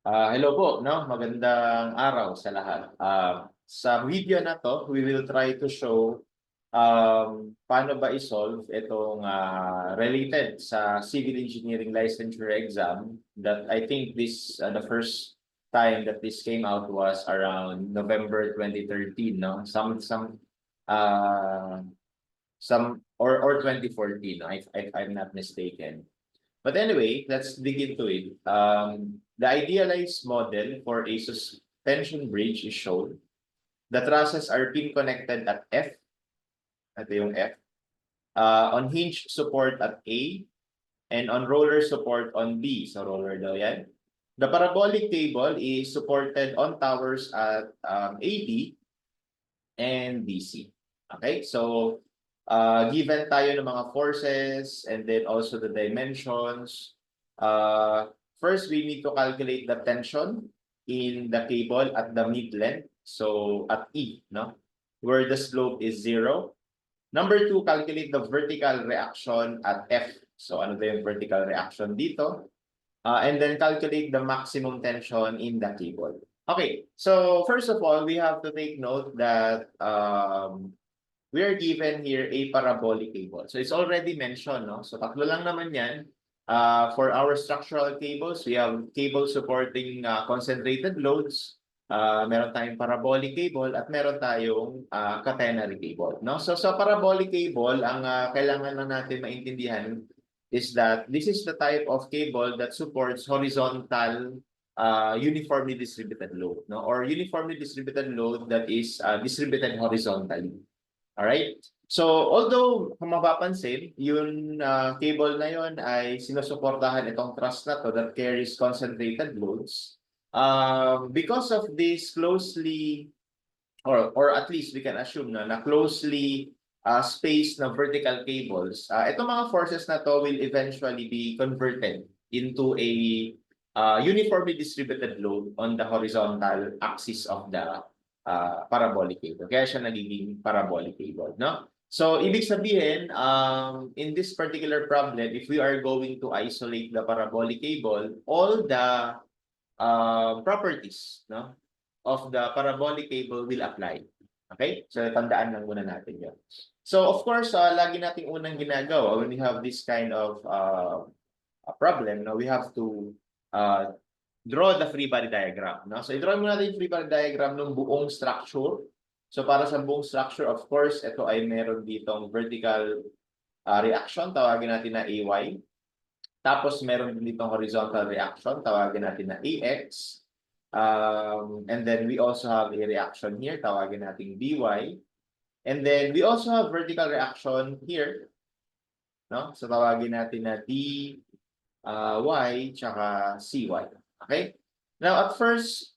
Hello po, no? Magandang araw sa lahat. Sa video na to, we will try to show paano ba i-solve itong related sa civil engineering licensure exam that I think the first time that this came out was around November 2013, no? Uh, or 2014, no? If I'm not mistaken. But anyway, let's dig into it. The idealized model for a suspension bridge is shown. The trusses are pin connected at F, ito yung F, on hinge support at A, and on roller support on B. So roller daw yan. The parabolic cable is supported on towers at AB and BC. Okay, so given tayo ng mga forces and then also the dimensions, first we need to calculate the tension in the cable at the mid length, so at E, no? Where the slope is 0. Number 2, calculate the vertical reaction at F. So ano ba yung vertical reaction dito? And then calculate the maximum tension in the cable. Okay, so first of all, we have to take note that we are given here a parabolic cable. So it's already mentioned, no? So tatlo lang naman yan. For our structural cables, we have cable supporting concentrated loads. Meron tayong parabolic cable at meron tayong catenary cable, no? So sa parabolic cable, ang kailangan lang natin maintindihan is that this is the type of cable that supports horizontal uniformly distributed load, no? Or uniformly distributed load that is distributed horizontally. Alright? So, although kung mapapansin, yung cable na yon ay sinusuportahan itong truss na to that carries concentrated loads. Because of this closely, or at least we can assume na closely spaced na vertical cables, itong mga forces na to will eventually be converted into a uniformly distributed load on the horizontal axis of the parabolic cable. Kaya siya nagiging parabolic cable, no? So, ibig sabihin, in this particular problem, if we are going to isolate the parabolic cable, all the properties, no, of the parabolic cable will apply. Okay? So, tandaan lang muna natin yun. So, of course, lagi nating unang ginagawa when we have this kind of problem, no, we have to uh, draw the free body diagram. No? So, i-draw muna natin yung free body diagram ng buong structure. So, para sa buong structure, of course, ito ay meron ditong vertical reaction, tawagin natin na AY. Tapos, meron din ditong horizontal reaction, tawagin natin na AX. And then, we also have a reaction here, tawagin natin BY. And then, we also have vertical reaction here. No? So, tawagin natin na DY tsaka CY. Okay? Now, at first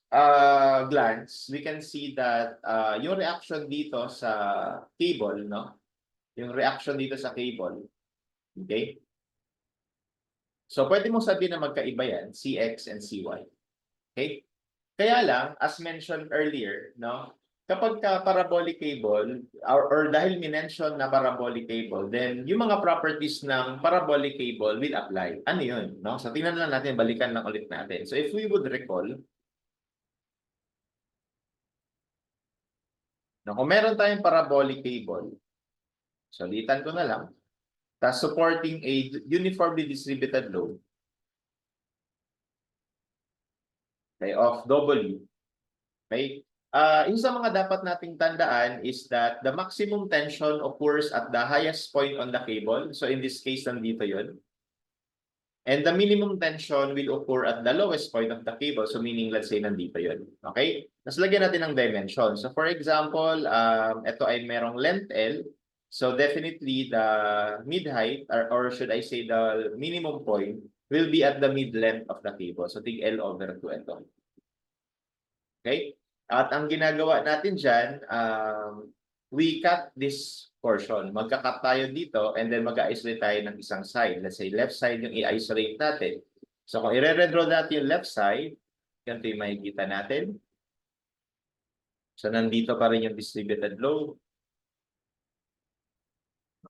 glance, we can see that yung reaction dito sa cable, no? Yung reaction dito sa cable, okay? So, pwede mo sabihin na magkaiba yan, CX and CY. Okay? Kaya lang, as mentioned earlier, no? Kapag ka parabolic cable, or dahil minention na parabolic cable, then yung mga properties ng parabolic cable will apply. Ano yun? No? So, tingnan lang natin, balikan lang ulit natin. So, if we would recall, no, kung meron tayong parabolic cable, sulitan ko na lang, tas supporting a uniformly distributed load, okay, of W, okay? Isa sa mga dapat nating tandaan is that the maximum tension occurs at the highest point on the cable. So in this case, nandito yun. And the minimum tension will occur at the lowest point of the cable. So meaning, let's say, nandito yun. Okay? Tapos lagyan natin ng dimension. So for example, ito ay merong length L. So definitely the mid-height, or should I say the minimum point, will be at the mid-length of the cable. So take L over 2 ito. Okay? At ang ginagawa natin dyan, we cut this portion. Magka-cut tayo dito and then mag-isolate tayo ng isang side. Let's say left side yung i-isolate natin. So kung i-redraw natin yung left side, ganito yung makikita natin. So nandito pa rin yung distributed load.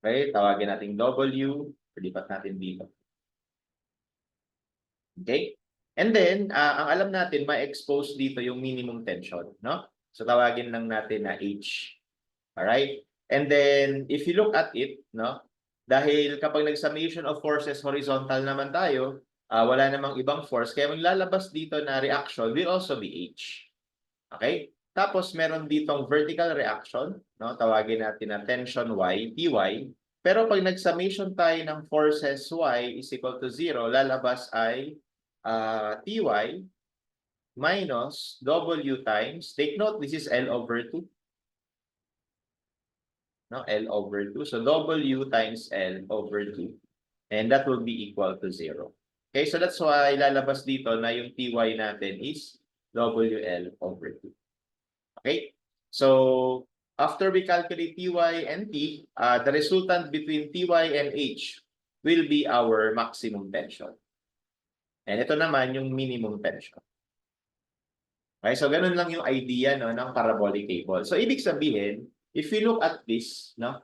Okay, tawagin natin W. Palipat natin dito. Okay? And then, ang alam natin, ma-expose dito yung minimum tension, no? So tawagin lang natin na H. Alright? And then, if you look at it, no? Dahil kapag nag-summation of forces horizontal naman tayo, wala namang ibang force, kaya maglalabas dito na reaction will also be H. Okay? Tapos meron ditong vertical reaction, no? Tawagin natin na tension Y, Ty. Pero pag nag-summation tayo ng forces Y is equal to 0, lalabas ay Ty minus W times, take note, this is L over 2. No? L over 2. So W times L over 2. And that will be equal to 0. Okay, so that's why lalabas dito na yung Ty natin is WL over 2. Okay, so after we calculate Ty and T, the resultant between Ty and H will be our maximum tension. And ito naman yung minimum tension. Okay, so ganun lang yung idea, no, ng parabolic cable. So ibig sabihin, if we look at this, no?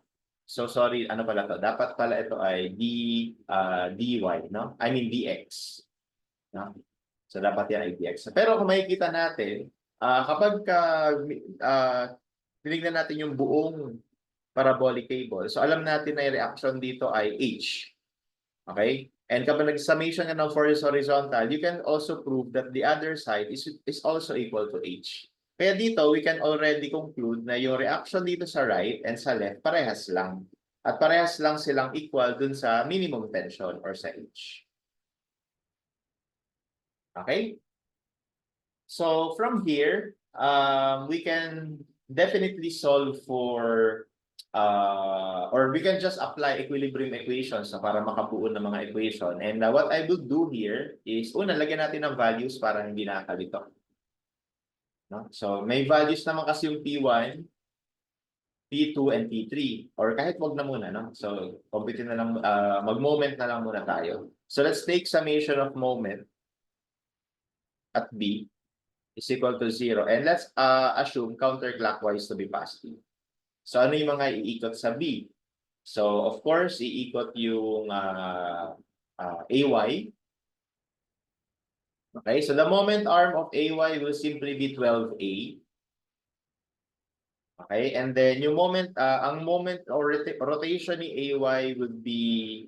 So sorry, ano pala to? Dapat pala ito ay dy, no? I mean dx. No? So dapat yan ay dx. Pero kung makikita natin, kapag tinignan natin yung buong parabolic cable, so alam natin na yung reaction dito ay H. Okay? And kapag nag-summation ka ng force horizontal, you can also prove that the other side is also equal to H. Kaya dito, we can already conclude na yung reaction dito sa right and sa left, parehas lang. At parehas lang silang equal dun sa minimum tension or sa H. Okay? So from here, we can definitely solve for or we can just apply equilibrium equations para makabuo ng mga equation. And what I will do here is, una, lagyan natin ng values para hindi nakakalito. No? So may values naman kasi yung P1, P2, and P3. Or kahit wag na muna. No? So compute na lang, mag-moment na lang muna tayo. So let's take summation of moment at B is equal to 0. And let's assume counterclockwise to be positive. So ano yung mga iikot sa B? So of course, iikot yung AY. Okay, so the moment arm of AY will simply be 12A. Okay, and then yung moment, ang moment or rotation ni AY would be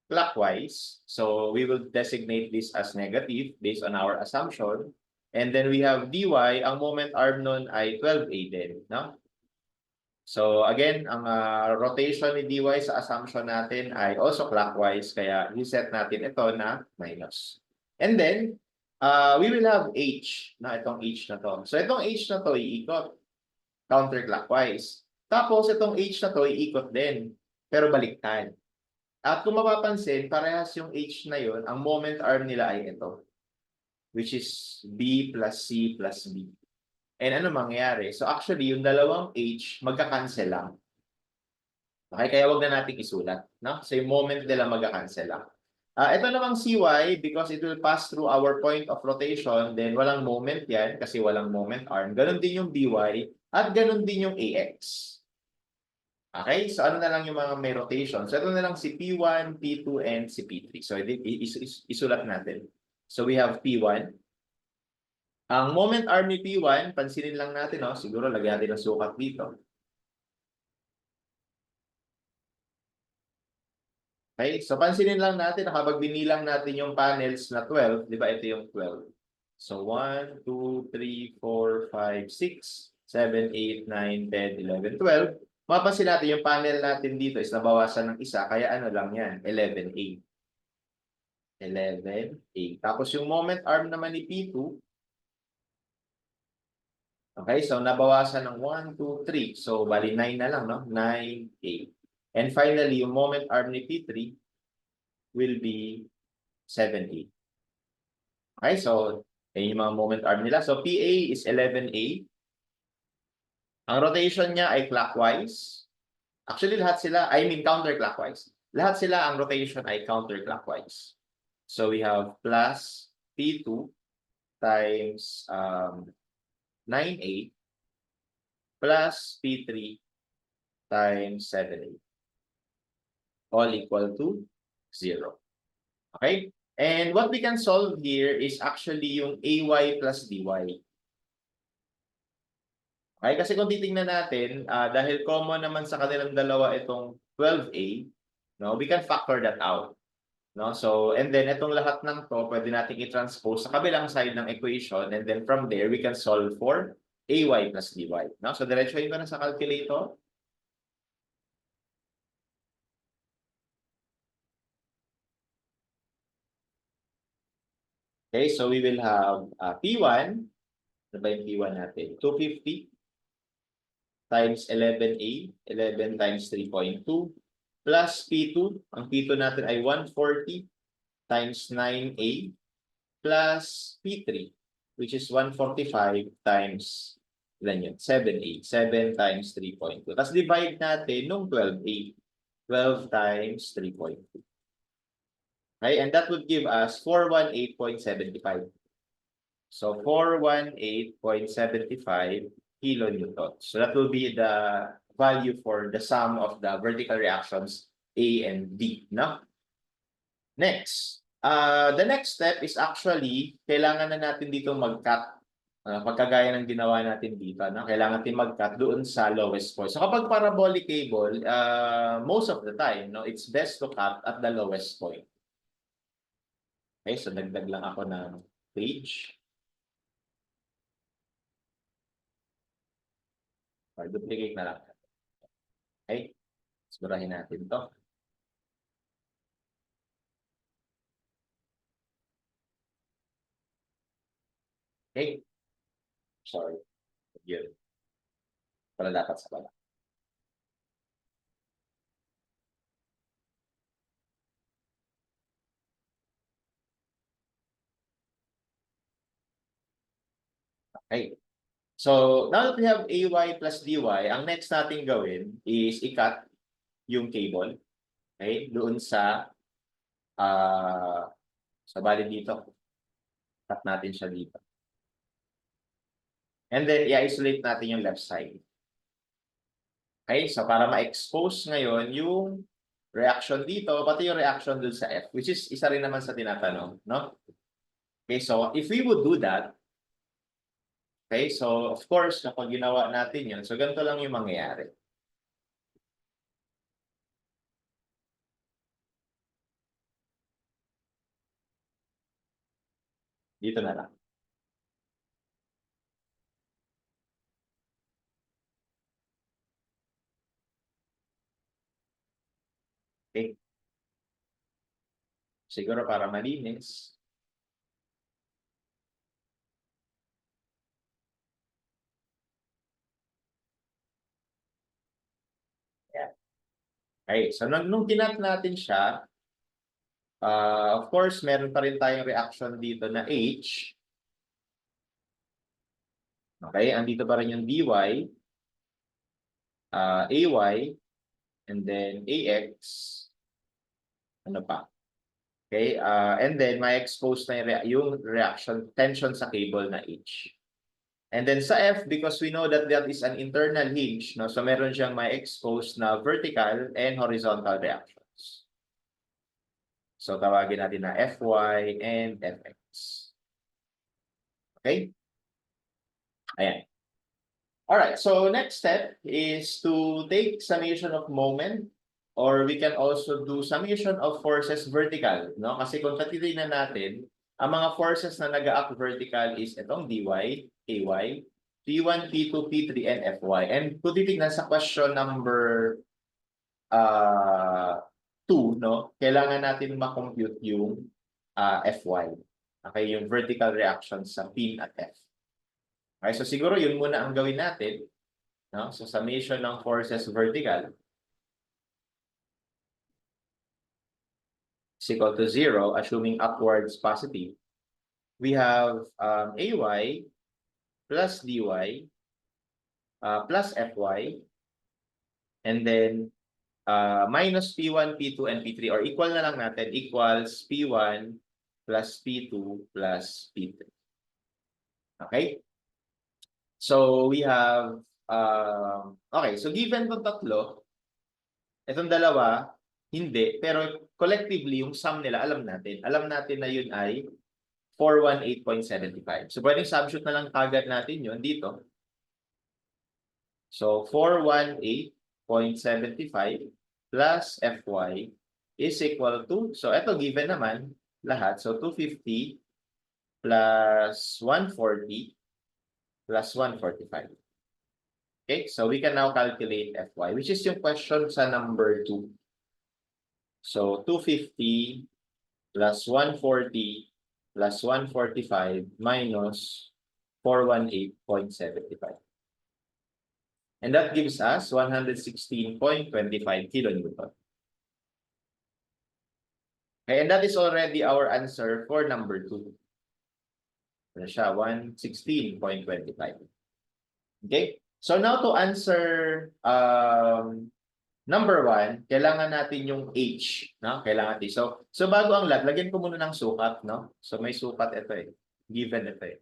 clockwise. So we will designate this as negative based on our assumption. And then we have DY, ang moment arm nun ay 12A din, no? So again, ang rotation ni DY sa assumption natin ay also clockwise, kaya reset natin ito na minus. And then, we will have H, na itong H na to. So itong H na to iikot counterclockwise. Tapos itong H na to iikot din, pero baliktad. At kung mapapansin, parehas yung H na yon, ang moment arm nila ay ito, which is B plus C plus B. And ano mangyayari? So actually, yung dalawang H, magka-cancel lang. Okay, kaya wag na natin isulat. No? So yung moment nila magka-cancel lang. Ito namang CY, because it will pass through our point of rotation, then walang moment yan, kasi walang moment arm. Ganon din yung BY, at ganon din yung AX. Okay, so ano na lang yung mga may rotation? So ito na lang si P1, P2, and si P3. So isulat natin. So we have P1. Ang moment arm ni P1, pansinin lang natin, no? Siguro lagyan natin ng sukat dito. Okay, so pansinin lang natin na kapag binilang natin yung panels na 12, di ba ito yung 12? So 1, 2, 3, 4, 5, 6, 7, 8, 9, 10, 11, 12. Mapapansin natin yung panel natin dito is nabawasan ng isa, kaya ano lang yan, 11A. 11A. Tapos yung moment arm naman ni P2, okay, so nabawasan ng 1, 2, 3. So, bali 9 na lang, no? 9A. And finally, yung moment arm ni P3 will be 7A. Okay, so, yung mga moment arm nila. So, PA is 11A. Ang rotation niya ay clockwise. Actually, lahat sila, I mean counterclockwise. Lahat sila, ang rotation ay counterclockwise. So, we have plus P2 times 9A plus P3 times 7A. All equal to 0. Okay? And what we can solve here is actually yung AY plus DY. Okay, kasi kung titingnan natin, dahil common naman sa kanilang dalawa itong 12A, no, we can factor that out. No? So, and then itong lahat ng to, pwede natin i-transpose sa kabilang side ng equation, and then from there, we can solve for AY plus DY. No? So, diretsuhin ko na sa calculator. Okay, so we will have P1, ano ba yung P1 natin? 250 times 11A, 11 times 3.2, plus P2, ang P2 natin ay 140 times 9A, plus P3, which is 145 times, ilan yun? 7A, 7 times 3.2. Tapos divide natin nung 12A, 12 times 3.2. Okay, and that would give us 418.75. So 418.75 kilonewtons. So that will be the value for the sum of the vertical reactions A and B, no? Next, the next step is actually kailangan na natin dito mag-cut. Pagkagaya ng ginawa natin dito, no? Kailangan natin mag-cut doon sa lowest point. So kapag parabolic cable, most of the time, no, it's best to cut at the lowest point. Okay, so dagdag lang ako ng page. Or duplicate na lang. Okay, sigurahin natin to. Okay, sorry. Yun. Para dapat sa baba. Okay. So, now that we have AY plus DY, ang next natin gawin is i-cut yung cable. Okay? Doon sa bali dito. Cut natin siya dito. And then, i-isolate natin yung left side. Okay? So, para ma-expose ngayon yung reaction dito, pati yung reaction dun sa F, which is isa rin naman sa tinatanong, no? Okay, so if we would do that, okay, so of course, kapag ginawa natin yun, so ganito lang yung mangyayari. Dito na lang. Okay. Siguro para malinis. Yeah. Okay, so nung kinat natin siya, of course, meron pa rin tayong reaction dito na H. Okay, andito pa rin yung DY, AY, and then AX. Ano pa? Okay, and then may expose na yung reaction tension sa cable na H. And then sa F, because we know that that is an internal hinge, no? So meron siyang may expose na vertical and horizontal reactions. So tawagin natin na Fy and Fx. Okay? Ayan. Alright, so next step is to take summation of moment, or we can also do summation of forces vertical, no? Kasi kung titingnan natin, ang mga forces na nag-up vertical is itong dy, ay, P1, P2, P3, and Fy. And kung titingnan sa question number 2, no? Kailangan natin ma-compute yung Fy. Okay, yung vertical reaction sa pin at F. Okay, so siguro yun muna ang gawin natin, no? So summation ng forces vertical is equal to 0, assuming upwards positive. We have AY plus DY plus Fy, and then minus P1, P2, and P3, or equal na lang natin, equals P1 plus P2 plus P3. Okay? So we have, okay, so given itong tatlo, itong dalawa, Hindi, pero collectively, yung sum nila, alam natin. Alam natin na yun ay 418.75. So, pwedeng substitute na lang kagad natin yun dito. So, 418.75 plus Fy is equal to, so ito given naman lahat. So, 250 plus 140 plus 145. Okay, so we can now calculate Fy, which is yung question sa number 2. So, 250 plus 140 plus 145 minus 418.75. And that gives us 116.25 kilonewton. Okay, and that is already our answer for number 2. Ano siya? 116.25. Okay? So now to answer number 1, kailangan natin yung H, no? Kailangan natin. So bago ang lahat, lagyan ko muna ng sukat, no? So may sukat ito eh. Given ito eh.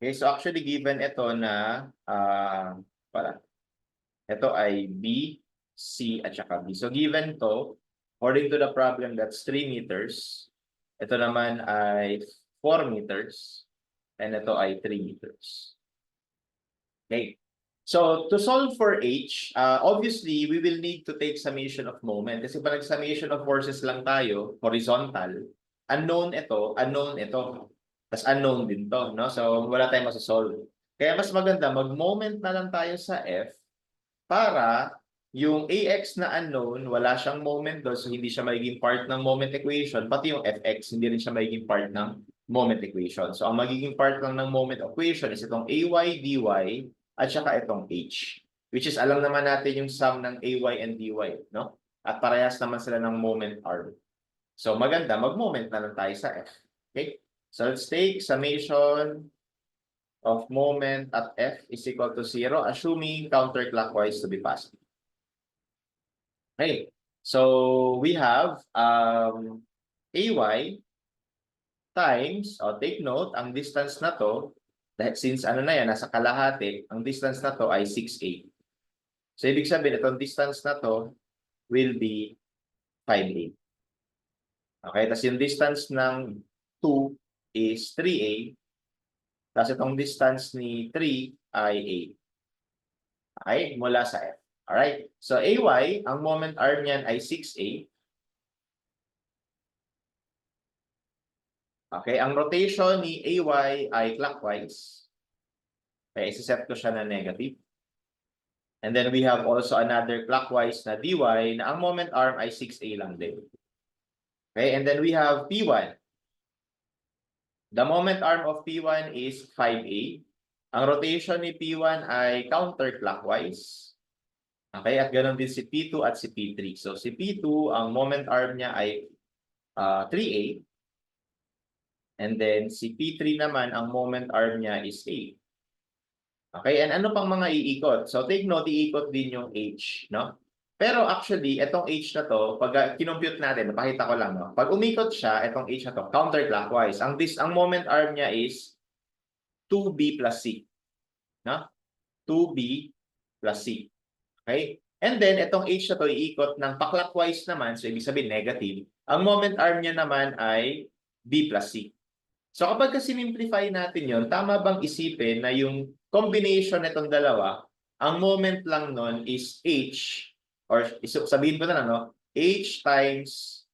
Okay, so actually given ito na ito ay B, C at saka B. So given to, according to the problem, that's 3 meters. Ito naman ay 4 meters. And ito ay 3 meters. Okay. So to solve for H, obviously we will need to take summation of moment. Kasi pag nag-summation of forces lang tayo, horizontal, unknown ito. Tapos unknown din to, no? So wala tayong masasolve. Kaya mas maganda, mag-moment na lang tayo sa F para yung AX na unknown, wala siyang moment doon, so hindi siya magiging part ng moment equation, pati yung FX, hindi rin siya magiging part ng moment equation. So ang magiging part lang ng moment equation is itong AY, DY, at saka itong H. Which is alam naman natin yung sum ng AY and DY, no? At parehas naman sila ng moment arm. So maganda, mag-moment na lang tayo sa F. Okay? So let's take summation of moment at F is equal to 0, assuming counterclockwise to be positive. Okay, so we have AY times, take note, ang distance na to, since ano na yan, nasa kalahati, ang distance na to ay 6A. So ibig sabihin, itong distance na to will be 5A. Okay, tapos yung distance ng 2 is 3A. Tapos itong distance ni 3 ay A. Okay, mula sa F. Alright, so AY, ang moment arm niyan ay 6A. Okay, ang rotation ni AY ay clockwise. Kaya isi-set ko siya na negative. And then we have also another clockwise na DY na ang moment arm ay 6A lang din. Okay, and then we have P1. The moment arm of P1 is 5A. Ang rotation ni P1 ay counterclockwise. Okay, at ganoon din si P2 at si P3. So si P2, ang moment arm niya ay 3A. And then si P3 naman, ang moment arm niya is A. Okay, and ano pang mga iikot? So take note, iikot din yung H, no? Pero actually, itong H na to, pag kinompute natin, napakita ko lang, no? Pag umikot siya, itong H na to, counterclockwise. Ang moment arm niya is 2B plus C. No? 2B plus C. Okay? And then, itong H na to, iikot ng pa-clockwise naman, so ibig sabihin negative. Ang moment arm niya naman ay B plus C. So kapag simplify natin yon, tama bang isipin na yung combination nitong dalawa, ang moment lang nun is H, or sabihin ko na lang, no? H times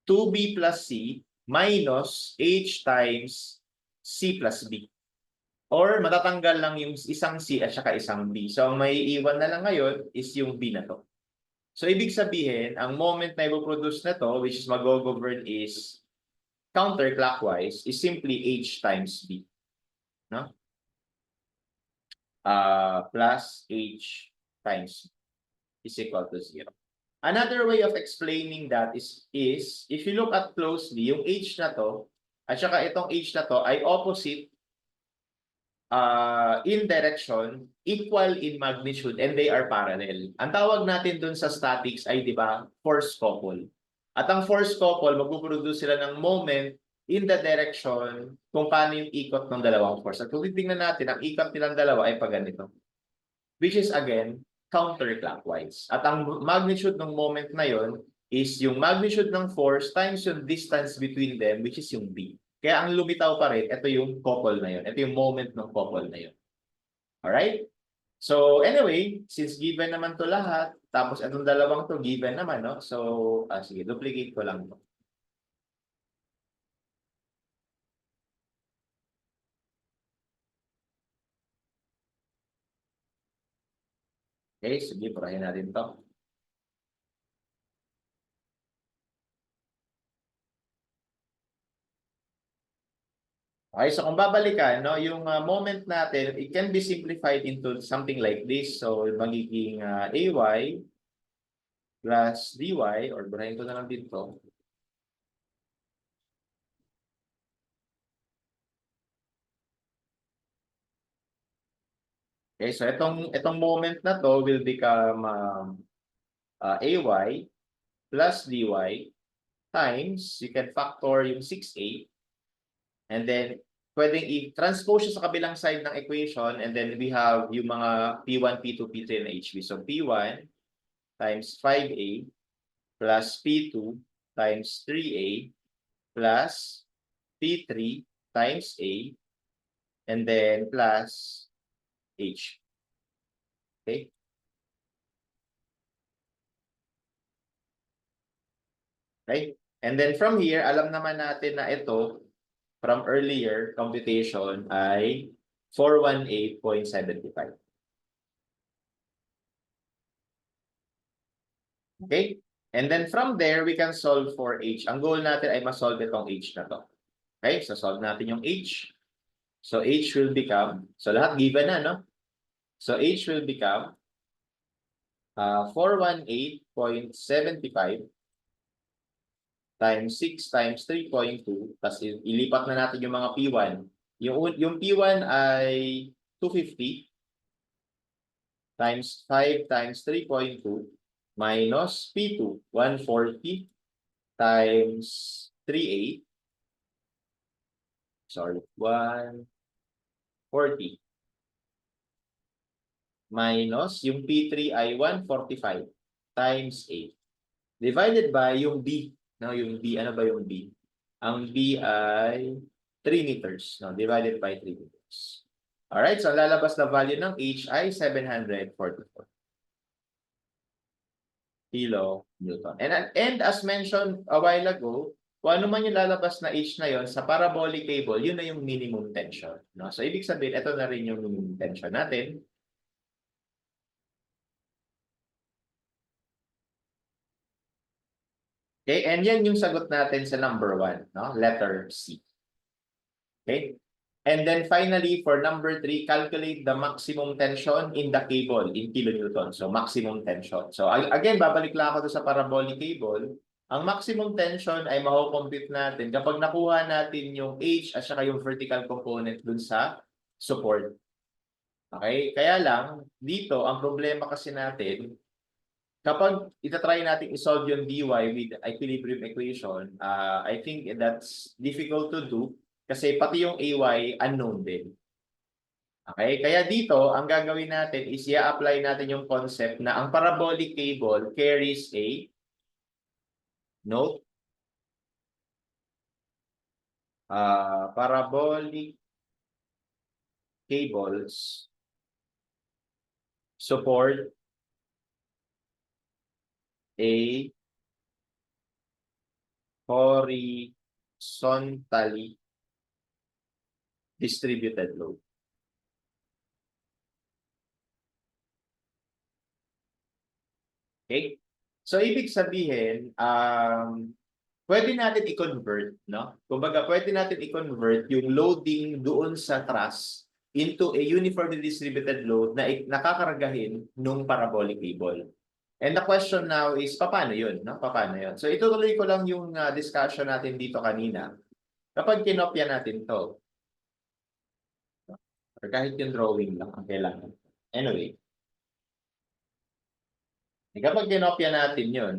2B plus C minus H times C plus B. Or matatanggal lang yung isang C at saka isang B. So ang may iwan na lang ngayon is yung B na to. So ibig sabihin, ang moment na ipoproduce na to, which is mag-govern is counterclockwise, is simply H times B. No? Plus H times B is equal to 0. Another way of explaining that is if you look at closely, yung H na to, at saka itong H na to ay opposite in direction, equal in magnitude, and they are parallel. Ang tawag natin dun sa statics ay, di ba, force couple. At ang force couple, magpuproduce sila ng moment in the direction kung paano yung ikot ng dalawang force. At kung titingnan natin, ang ikot nilang dalawa ay pag ganito. Which is again, counterclockwise. At ang magnitude ng moment na yon is yung magnitude ng force times yung distance between them, which is yung B. Kaya ang lumitaw pa rin, ito yung couple na yun. Ito yung moment ng couple na yun. Alright? So anyway, since given naman to lahat, tapos itong dalawang to given naman, no? So, sige, duplicate ko lang to. Okay, sige, purahin natin to. Okay, so kung babalikan, no, yung moment natin, it can be simplified into something like this. So, magiging AY plus DY, or burahin ko na lang dito. Okay, so itong moment na to will become AY plus DY times, you can factor yung 6A, and then pwedeng i-transpose siya sa kabilang side ng equation, and then we have yung mga P1, P2, P3, and HV. So P1 times 5A plus P2 times 3A plus P3 times A, and then plus H. Okay? Okay? And then from here, alam naman natin na ito, from earlier computation ay 418.75. Okay? And then from there, we can solve for H. Ang goal natin ay ma-solve itong H na to. Okay? So solve natin yung H. So H will become, so lahat given na, no? So H will become 418.75 times 6 times 3.2, tapos ilipat na natin yung mga P1. Yung P1 ay 250 times 5 times 3.2 minus P2, 140 times 3A. Sorry, 140 minus yung P3 ay 145 times 8 divided by yung B. No, yung B, ano ba yung B? Ang B ay 3 meters. No, divided by 3 meters. Alright, so lalabas na value ng H ay 744 kilonewton. And as mentioned a while ago, kung ano man yung lalabas na H na yon sa parabolic cable, yun na yung minimum tension. No? So, ibig sabihin, ito na rin yung minimum tension natin. Okay, and yan yung sagot natin sa number 1, no? Letter C. Okay? And then finally, for number 3, calculate the maximum tension in the cable in kilonewton. So, maximum tension. So, again, babalik lang ako sa parabolic cable. Ang maximum tension ay makukompute natin kapag nakuha natin yung H at saka yung vertical component dun sa support. Okay? Kaya lang, dito, ang problema kasi natin, kapag itatry natin isolve yung dy with equilibrium equation, I think that's difficult to do kasi pati yung ay unknown din. Okay? Kaya dito, ang gagawin natin is i-apply natin yung concept na ang parabolic cable carries a note, parabolic cables support a horizontally distributed load. Okay? So, ibig sabihin, pwede natin i-convert, no? Kumbaga, pwede natin i-convert yung loading doon sa truss into a uniformly distributed load na nakakaragahin nung parabolic cable. And the question now is, paano yun? No? Paano yun? So, itutuloy ko lang yung discussion natin dito kanina. Kapag kinopya natin to, or kahit yung drawing lang, ang kailangan. Anyway, kapag kinopya natin yun,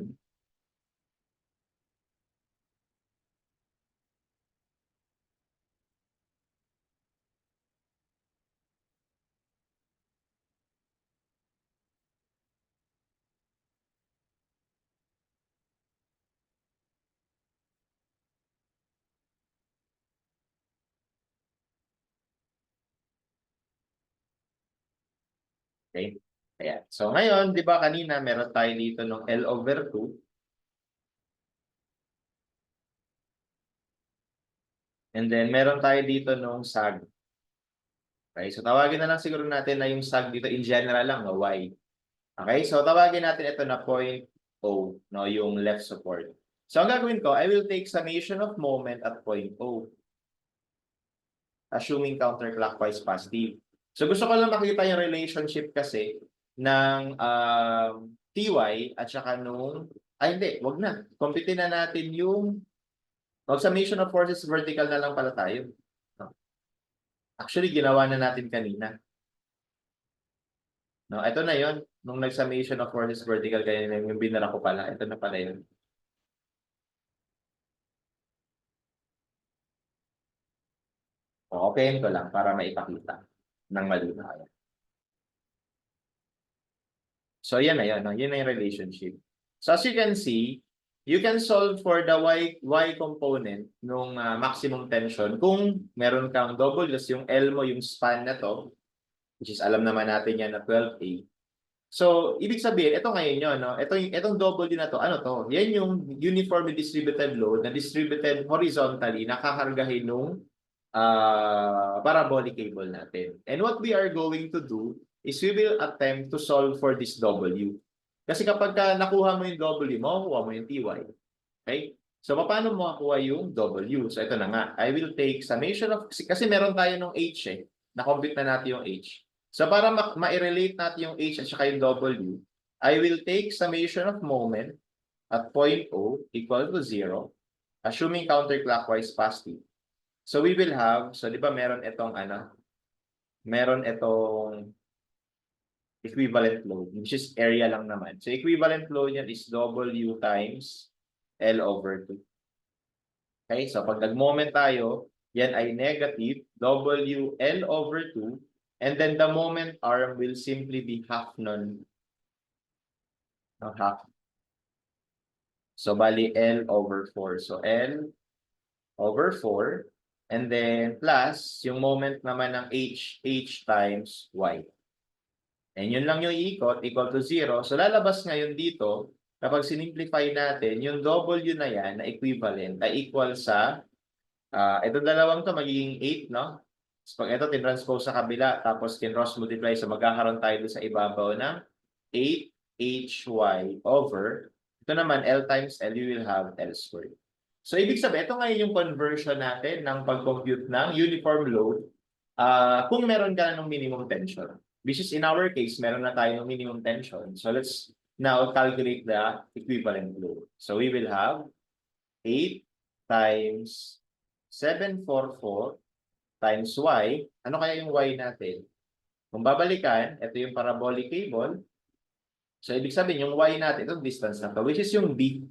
Okay? Ayan. So ngayon, di ba kanina meron tayo dito ng L over 2. And then meron tayo dito ng sag. Okay? So tawagin na lang siguro natin na yung sag dito in general lang, no? Y. Okay? So tawagin natin ito na point O, no? Yung left support. So ang gagawin ko, I will take summation of moment at point O. Assuming counterclockwise positive. So gusto ko lang makita yung relationship kasi ng TY at saka nung, ay hindi, wag na. Computin na natin yung summation of forces vertical na lang pala tayo. Actually, ginawa na natin kanina. No, ito na yon. Nung nag-summation of forces vertical kanina, yung binara ko pala. Ito na pala yun. Okay ko lang para maipakita ng malinaw. So yan na yun. No? Yun na yung relationship. So as you can see, you can solve for the y component nung maximum tension kung meron kang W, yung L mo, yung span na to, which is alam naman natin yan na 12A. So, ibig sabihin, ito ngayon yun, no? Itong W na to, ano to? Yan yung uniformly distributed load na distributed horizontally, nakakargahin nung parabolic cable natin. And what we are going to do is we will attempt to solve for this W. Kasi kapag nakuha mo yung W, makukuha mo yung TY. Okay? So, paano mo makuha yung W? So, ito na nga. I will take summation of, kasi meron tayo ng H eh. Na-compute na natin yung H. So, para ma-relate natin yung H at saka yung W, I will take summation of moment at point O equal to 0, assuming counterclockwise positive. So, we will have, so di ba meron itong equivalent load, which is area lang naman. So, equivalent load yan is W times L over 2. Okay, so pag nag-moment tayo, yan ay negative WL over 2, and then the moment arm will simply be half nun. No, half. So bali L over 4. So L over 4, and then plus yung moment naman ng H times Y. And yun lang yung ikot, equal to 0. So lalabas ngayon dito, kapag sinimplify natin, yung W na yan na equivalent ay equal sa, itong dalawang to magiging 8, no? So pag ito tinranspose sa kabila, tapos kinross multiply, so magkakaroon tayo sa ibabaw ng 8HY over, ito naman L times L, you will have L squared. So ibig sabihin, ito ngayon yung conversion natin ng pag-compute ng uniform load kung meron ka na ng minimum tension. Which is in our case, meron na tayo ng minimum tension. So let's now calculate the equivalent load. So we will have 8 times 744 times Y. Ano kaya yung Y natin? Kung babalikan, ito yung parabolic cable. So ibig sabihin, yung Y natin, itong distance na to, which is yung B.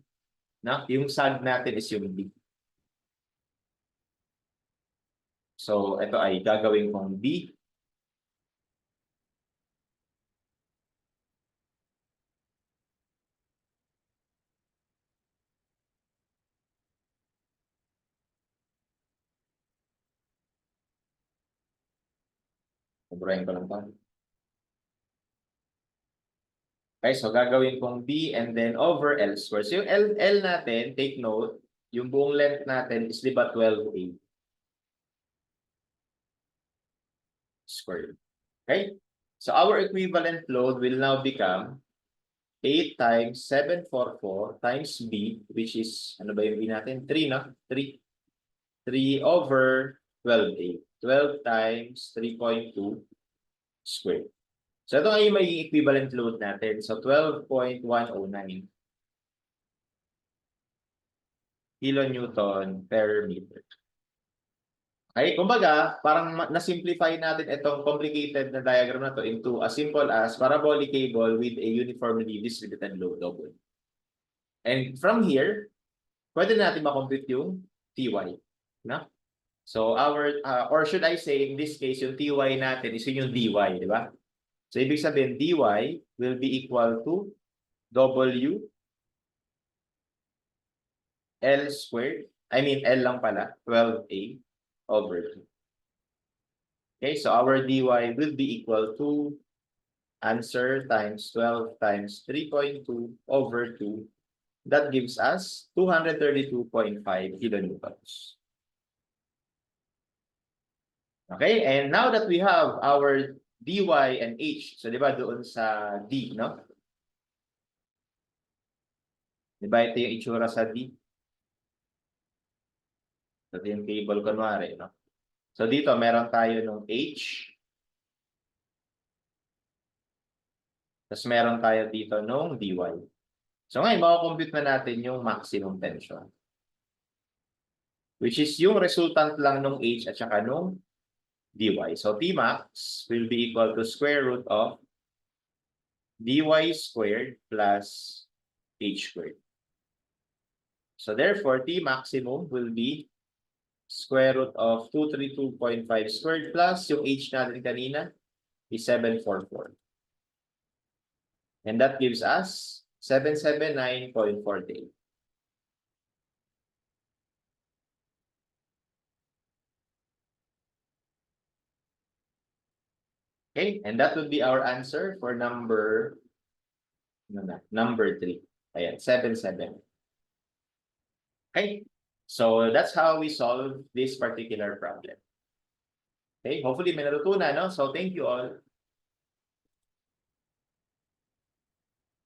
No? Yung sag natin is yung B. So ito ay gagawin kong B. Sobrahin ko lang pa. Okay, so gagawin kong B and then over L squared. So yung L natin, take note, yung buong length natin is di ba 12A squared. Okay? So our equivalent load will now become 8 times 744 times B, which is, ano ba yung B natin? 3, no? 3. 3 over 12A. 12 times 3.2 squared. So ito ay may equivalent load natin. So 12.109 kilonewton per meter. Okay, kumbaga, parang na-simplify natin itong complicated na diagram na to into as simple as parabolic cable with a uniformly distributed load double. And from here, pwede natin ma-compute yung TY. No? So our, or should I say, in this case, yung TY natin is yung DY, di ba? So ibig sabihin, DY will be equal to W L squared, I mean L lang pala, 12A over 2. Okay, so our dy will be equal to answer times 12 times 3.2 over 2. That gives us 232.5 kilonewtons. Okay, and now that we have our dy and h, so di ba doon sa d, no? Di ba ito yung itsura sa d? So ito yung table kunwari, no? So dito meron tayo ng h. Tapos meron tayo dito ng dy. So ngayon, makakompute na natin yung maximum tension. Which is yung resultant lang ng h at saka nung dy. So Tmax will be equal to square root of dy squared plus h squared. So therefore, T maximum will be square root of 232.5 squared plus yung h natin kanina is 744. And that gives us 779.48. Okay, and that would be our answer for number 3. Ayan, 77. Okay, so that's how we solve this particular problem. Okay, hopefully may natutunan, no? So thank you all.